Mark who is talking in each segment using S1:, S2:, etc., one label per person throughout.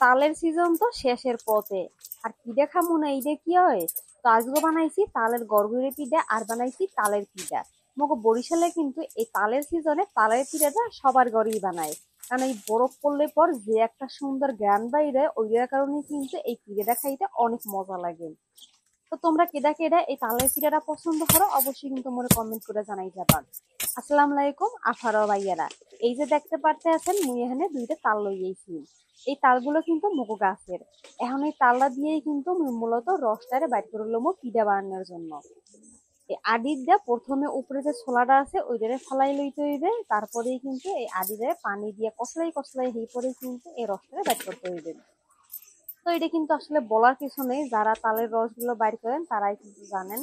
S1: তালের সিজন তো শেষের পথে। আর পিঠা খামু না এইটা কি হয়? তো আজকে বানাইছি তালের গড়গড়ি পিঠা আর বানাইছি তালের পিঠা। মগো বরিশালে কিন্তু এই তালের সিজনে তালের পিঠাটা সবার ঘরেই বানায়। কারণ এই বরফ পড়লে পর যে একটা সুন্দর গ্রান বাইরে ওইটার কারণে কিন্তু এই পিঠাটা খাইতে অনেক মজা লাগে। তো তোমরা কেডা কেডা এই তালের পিঠাটা পছন্দ করো অবশ্যই কিন্তু মোরে কমেন্ট করে জানাই যাবা। আসসালামু আলাইকুম আফারা ভাইয়ারা। এই যে দেখতে পারতে আছেন মুই এখানে দুইটা তাল লইয়েছি। এই তালগুলো কিন্তু মগু গাছের। এখন এই তালটা দিয়েই কিন্তু মুই মূলত রসটারে বাইর করে লমু পিঠা বানানোর জন্য। এই আদির দা প্রথমে উপরে যে ছোলাটা আছে ওইটারে ফালাই লইতে হইবে, তারপরেই কিন্তু এই আদিরে পানি দিয়ে কসলাই কসলাই হই পরে কিন্তু এই রসটারে বাইর করতে হইবে। তো এটা কিন্তু আসলে বলার কিছু নেই, যারা তালের রসগুলো বাইর করেন তারাই কিন্তু জানেন।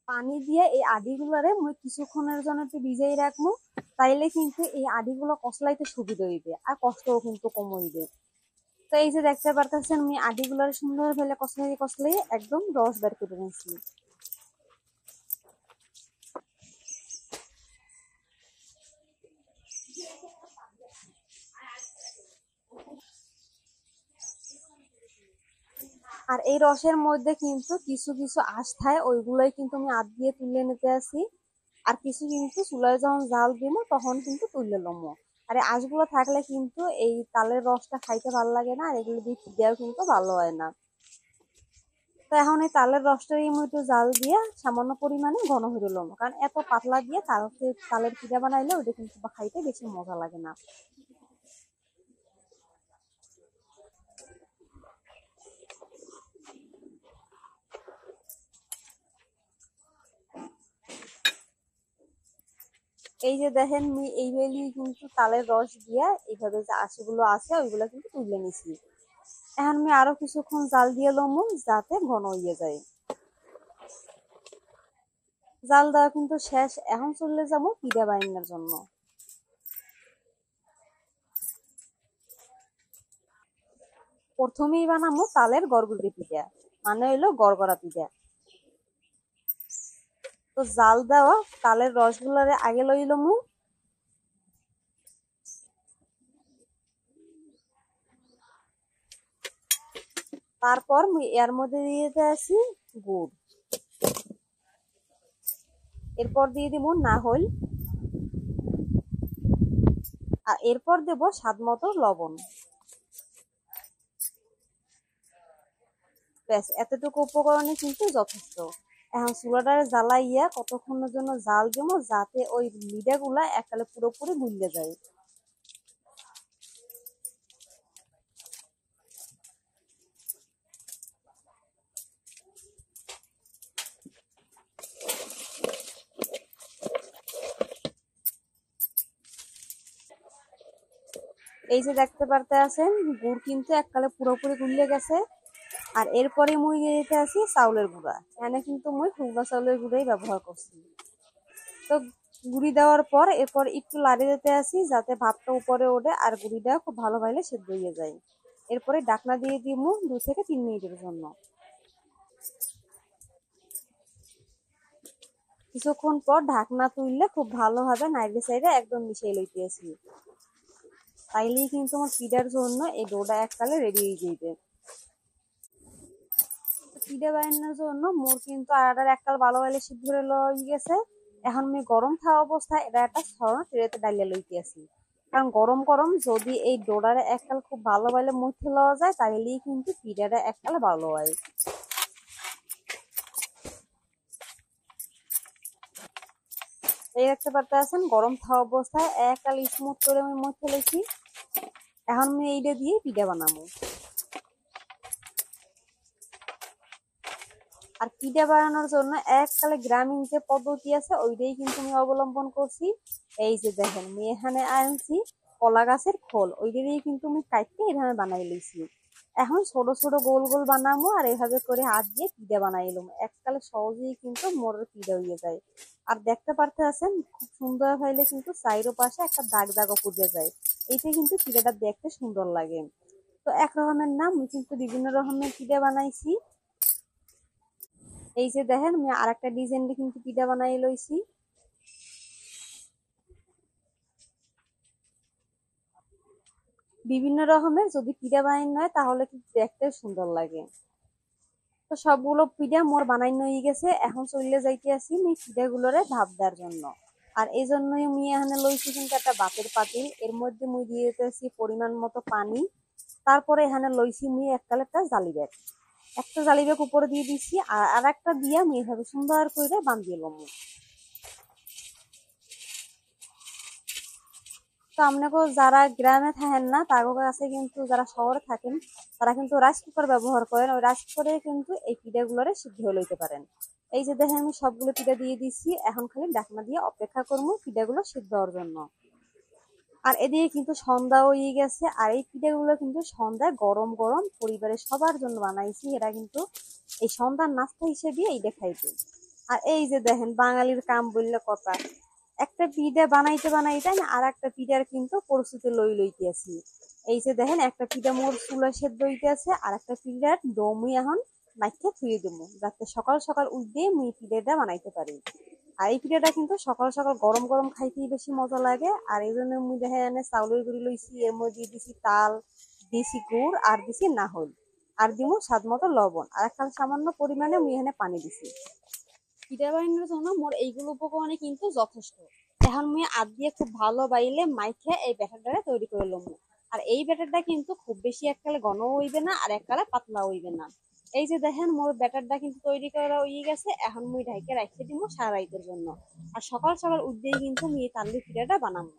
S1: পানি দিয়ে এই আদিগুলারে মুই কিছুক্ষণের জন্য একটু ভিজাই রাখবো, তাইলে কিন্তু এই আদিগুলো কসলাইতে সুবিধা হইবে আর কষ্টও কিন্তু কম হইবে। তো এই যে দেখতে পারতেছেন আমি আদিগুলার সুন্দর ভাবে কসলাই কসলাই একদম রস বের করে নিয়েছি। আর এই রসের মধ্যে কিন্তু কিছু কিছু আঁশ থাকে, ওইগুলোই কিন্তু আমি আধ দিয়ে তুলে নিতে আসি। আর কিছু কিন্তু চুলায় যখন জাল দিব তখন কিন্তু তুলে লমো। আর এই আঁশগুলো থাকলে কিন্তু এই তালের রসটা খাইতে ভালো লাগে না, আর এগুলো দিয়ে খিদেও কিন্তু ভালো হয় না। তো এখন এই তালের রসটাই আমি একটু জাল দিয়ে সামান্য পরিমাণে ঘন করে লমো, কারণ এত পাতলা দিয়ে তালের পিঠা বানাইলে ওটা কিন্তু খাইতে বেশি মজা লাগে না। এই যে দেখেন আমি এইভাবে কিন্তু তালের রস দিয়া এইভাবে যে আঁশগুলো আছে ওইগুলো কিন্তু তুলে নিছি। এখন আমি আরো কিছুক্ষণ জাল দিয়ে লমু যাতে ঘন হইয়ে যায়। জাল দেওয়া কিন্তু শেষ, এখন চলে যাবো পিঠা বানানোর জন্য। প্রথমেই বানাবো তালের গড়গড়ি পিঠা, মানে হইলো গড়গড়া পিঠা। তো জাল দেওয়া তালের রসগুলারে আগে লই লমু। তারপর এর মধ্যে দিয়ে দিতে আসি গুড়। এরপর দিয়ে দিব নাহল। আর এরপর দেব স্বাদ মতো লবণ। ব্যাস এতটুকু উপকরণে কিন্তু যথেষ্ট। এখন চুলাটার জ্বালাইয়া কতক্ষণের জন্য জাল দিব যাতে ওই লিডা গুলা এককালে পুরোপুরি গুলিয়ে যায়। এই যে দেখতে পারতে আছেন গুড় কিন্তু এককালে পুরোপুরি গুলিয়ে গেছে। আর এরপরে মুই দিয়ে দিতে আছি চাউলের গুঁড়া, এখানে কিন্তু মুই শুকনো চাউলের গুঁড়াই ব্যবহার করছি। তো গুঁড়ি দেওয়ার পর এরপর একটু লাড়ি দিতে আসি যাতে ভাপটা উপরে ওঠে আর গুঁড়িটা খুব ভালোভাবে সেদ্ধ হয়ে যায়। এরপরে ঢাকনা দিয়ে দিব 2 থেকে 3 মিনিটের জন্য। কিছুক্ষণ পর ঢাকনা তুললে খুব ভালোভাবে নাইড়ে সাইডে একদম মিশিয়ে লইতেছি, তাইলেই কিন্তু আমার পিঠার জন্য এই ডোটা এককালে রেডি হয়ে যাবে। পিঠা বানানোর জন্য মোর কিন্তু আটার এককাল ভালোভাবে সিদ্ধ করে লই গেছে। এখন আমি গরম থাকা অবস্থায় এটা একটা ছড়া ট্রেতে ডালিয়ে লইতেছি, কারণ গরম গরম যদি এই ডোডারে এককাল খুব ভালোভাবে মুঠে লওয়া যায় তাইলেই কিন্তু পিঠাটা এককাল ভালো হয়। এই দেখতে পারতে আছেন গরম থাকা অবস্থায় এককাল স্মুথ করে আমি মুঠে লইছি। এখন আমি এইটা দিয়ে পিঠা বানাবো। আর পিঠা বানানোর জন্য এককালে গ্রামীণ যে পদ্ধতি আছে ওইটাই কিন্তু আমি অবলম্বন করছি। এই যে দেখেন আমি এখানে আনছি কলা গাছের খোল, ওইটা দিয়ে কিন্তু আমি কাটতে এভাবে বানাই লইছি। এখন ছোট ছোট গোল গোল বানাবো আর এভাবে করে হাত দিয়ে পিঠা বানাই এলাম, এককালে সহজেই কিন্তু মোড়ের পিঠা হয়ে যায়। আর দেখতে পারতে আছেন খুব সুন্দর হইলে কিন্তু চাইরো পাশে একটা দাগ দাগও পড়ে যায়, এইটা কিন্তু পিঠাটা দেখতে সুন্দর লাগে। তো এক রকমের না আমি কিন্তু বিভিন্ন রকমের পিঠা বানাইছি। এই যে দেখেন আমি আর একটা ডিজাইন কিন্তু পিঠা বানাই লইছি। বিভিন্ন রকমের যদি পিঠা বানানো হয় তাহলে কিন্তু দেখতে সুন্দর লাগে। তো সবগুলো পিঠা মোর বানাইনো হয়ে গেছে, এখন চলে যাইতে আসি এই পিঠাগুলোরে ভাপ দেওয়ার জন্য। আর এই জন্যই মুই এখানে লইছি কিন্তু একটা বাতের পাতিল, এর মধ্যে মুই দিয়ে দিতেছি পরিমাণ মতো পানি। তারপরে এখানে লইছি মুই এককালে একটা জালি ব্যাগ, একটা জালি ব্যাগ উপরে দিয়ে দিছি আর একটা দিয়া মুই এভাবে সুন্দর করে বান্ধিয়ে লম। তো আপনাকে যারা গ্রামে থাকেন না তার কাছে কিন্তু যারা শহরে থাকেন তারা কিন্তু রাইস কুকার ব্যবহার করেন, ওই রাইস কুকারে কিন্তু এই পিঠাগুলোরে সিদ্ধ হয়ে লইতে পারেন। এই যে দেখেন আমি সবগুলো পিঠা দিয়ে দিচ্ছি, এখন খালি ঢাকনা দিয়ে অপেক্ষা করবো পিঠাগুলো সিদ্ধ হওয়ার জন্য। আর এদিকে কিন্তু সন্ধ্যা হয়ে গেছে, আর এই পিঠাগুলো কিন্তু সন্ধ্যায় গরম গরম পরিবারের সবার জন্য বানাইছি, এরা কিন্তু এই সন্ধ্যার নাস্তা হিসেবে এই দেখাইবে। আর এই যে দেখেন বাঙালির কাম বললে কথা, একটা পিঠা বানাইতে বানাইতে আমি আর একটা পিঠার কিন্তু প্রস্তুতি লইতে আছি। এই যে দেখেন একটা পিঠা মোর চুলা সেদ্ধ হইতে আছে, আর একটা পিঠার ডো মুই এখন মাইকে থুয়ে দেবো, যাতে সকাল সকাল উঠে মুই পিঠাটা বানাইতে পারি। আর এই পিঠাটা কিন্তু সকাল সকাল গরম গরম খাইতেই বেশি মজা লাগে। আর এই জন্য মুই দেখা এনে চাউলের গুঁড়ি লইছি, এর মধ্যে দিছি তাল, দিছি গুড় আর দিছি নাহল, আর দিমু স্বাদ মতো লবণ, আর একটা সামান্য পরিমাণে মুই এখানে পানি দিছি। পিঠা বানানোর জন্য মোর এইগুলো উপকরণে কিন্তু যথেষ্ট। এখন মুই হাত দিয়ে খুব ভালো বাইলে মাইখে এই ব্যাটারটা তৈরি করে লম। আর এই ব্যাটারটা কিন্তু খুব বেশি এককালে ঘন হইবে না আর এককালে পাতলা হইবে না। এই যে দেখেন মোর ব্যাটারটা কিন্তু তৈরি করা হয়ে গেছে, এখন মুই ঢাইকে রাখতে দিব সারা রাইতের জন্য। আর সকাল সকাল উঠতেই কিন্তু মুই এই তালের পিঠাটা বানাবো।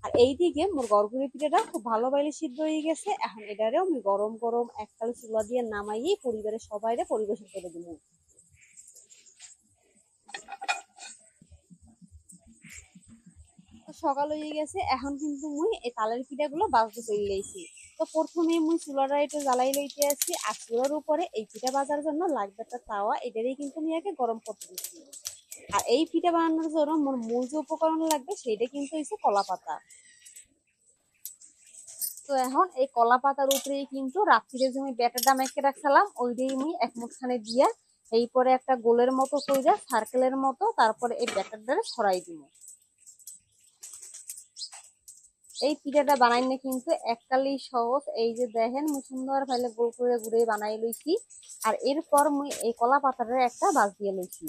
S1: আর এইদিকে মোর গড়গুড়ি পিঠাটা খুব ভালো বাইলে সিদ্ধ হয়ে গেছে, এখন এটারেও আমি গরম গরম এককালে চুলা দিয়ে নামাইয়ে পরিবারের সবাইরে পরিবেশন করে দিব। তো সকাল হয়ে গেছে, এখন কিন্তু মুই এই তালের পিঠাগুলো বাজতে চলে আইছি। তো প্রথমে মুই চুলাটা একটু জ্বালাই লইতে আছি, আর চুলার উপরে এই পিঠা ভাজার জন্য লাগবে একটা তাওয়া, এটারই কিন্তু আমি আগে গরম করতে দিচ্ছি। আর এই পিঠা বানানোর জন্য মোর মূল যে উপকরণ লাগবে সেইটা কিন্তু হচ্ছে কলা পাতা। তো এখন এই কলা পাতার উপরেই কিন্তু রাত্রিরে যে আমি ব্যাটারটা মেখে রাখছিলাম ওইটাই আমি এক মুঠখানে দিয়া এই পরে একটা গোলের মতো কইরা সার্কেলের মতো তারপরে এই ব্যাটারটারে ছড়াই দিব। এই পিঠাটা বানাইলে কিন্তু এককালেই সহজ। এই যে দেখেন মুই সুন্দর ভাবে গোল করে ঘুরে বানাই লইছি। আর এরপর মুই এই কলা পাতাটার একটা বাজ দিয়ে লইছি।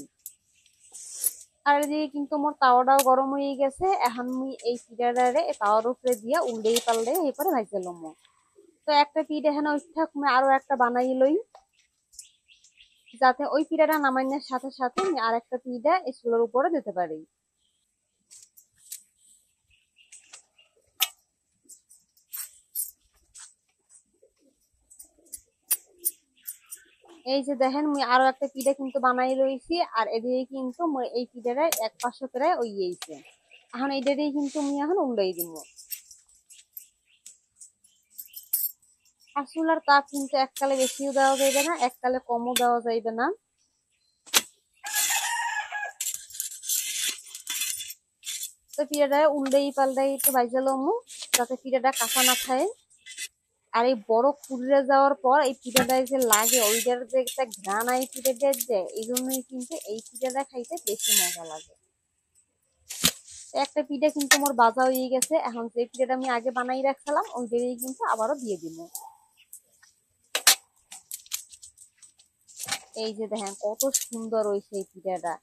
S1: আর এদিকে কিন্তু মোর তাওয়াটাও গরম হয়ে গেছে, এখন মুই এই পিঠাটারে তাওয়ার উপরে দিয়া উল্টেই পাল্টে এরপরে ভাজতে লম। তো একটা পিঠা এখানে ওই থাক মুই আরো একটা বানাই লই, যাতে ওই পিঠাটা নামাইনের সাথে সাথে আমি আর একটা পিঠা এই চুলার উপরে দিতে পারি। এই যে দেখেন মুই আরো একটা পিঠা কিন্তু বানাই রয়েছি, আর এদিকে কিন্তু মুই এই পিঠাটা এক পাশে প্রায় ওইয়েছে। এখন এইটারই কিন্তু মুই এখন উল্টাই দিব। আর চুলার তাপ কিন্তু এককালে বেশিও দেওয়া যাইবে না, এককালে কমও দেওয়া যাইবে না। তো পিঠাটা উল্টাই পাল্টাই একটু ভাইজা লমু, যাতে পিঠাটা কাঁচা না খায়। আর এই বড় খুলে যাওয়ার পর এই পিঠাটায় যে লাগে ওইটার যে একটা ঘ্রাণ এই পিঠাটার দেয়, এই জন্যই কিন্তু এই পিঠাটা খাইতে বেশি মজা লাগে। একটা পিঠা কিন্তু আমার ভাজা হয়ে গেছে, এখন যে পিঠাটা আমি আগে বানাই রাখছিলাম ওইটাই কিন্তু আবারও দিয়ে দিব। এই যে দেখেন কত সুন্দর হয়েছে এই পিঠাটা।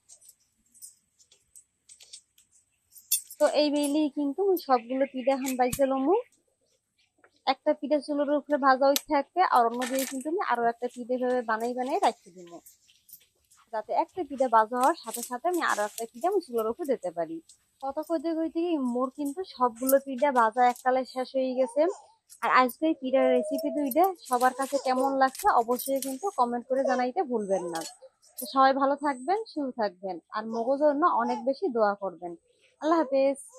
S1: তো এই বেলেই কিন্তু সবগুলো পিঠা এখন বাইজে লমু। একটা পিঠা চুলোর উপরে ভাজা হইতে থাকবে, আর অন্যদিকে কিন্তু আমি আরো একটা পিঠা ভাবে বানাই বানাই রাখতে দিব, যাতে একটা পিঠা ভাজা হওয়ার সাথে সাথে আমি আরো একটা পিঠা আমি চুলোর উপরে দিতে পারি। কথা কইতে কইতে মোর কিন্তু সবগুলো পিঠা ভাজা এককালে শেষ হয়ে গেছে। আর আজকে এই পিঠার রেসিপি দুইটা সবার কাছে কেমন লাগছে অবশ্যই কিন্তু কমেন্ট করে জানাইতে ভুলবেন না। তো সবাই ভালো থাকবেন, সুস্থ থাকবেন, আর মগজের জন্য অনেক বেশি দোয়া করবেন। আল্লাহ হাফেজ।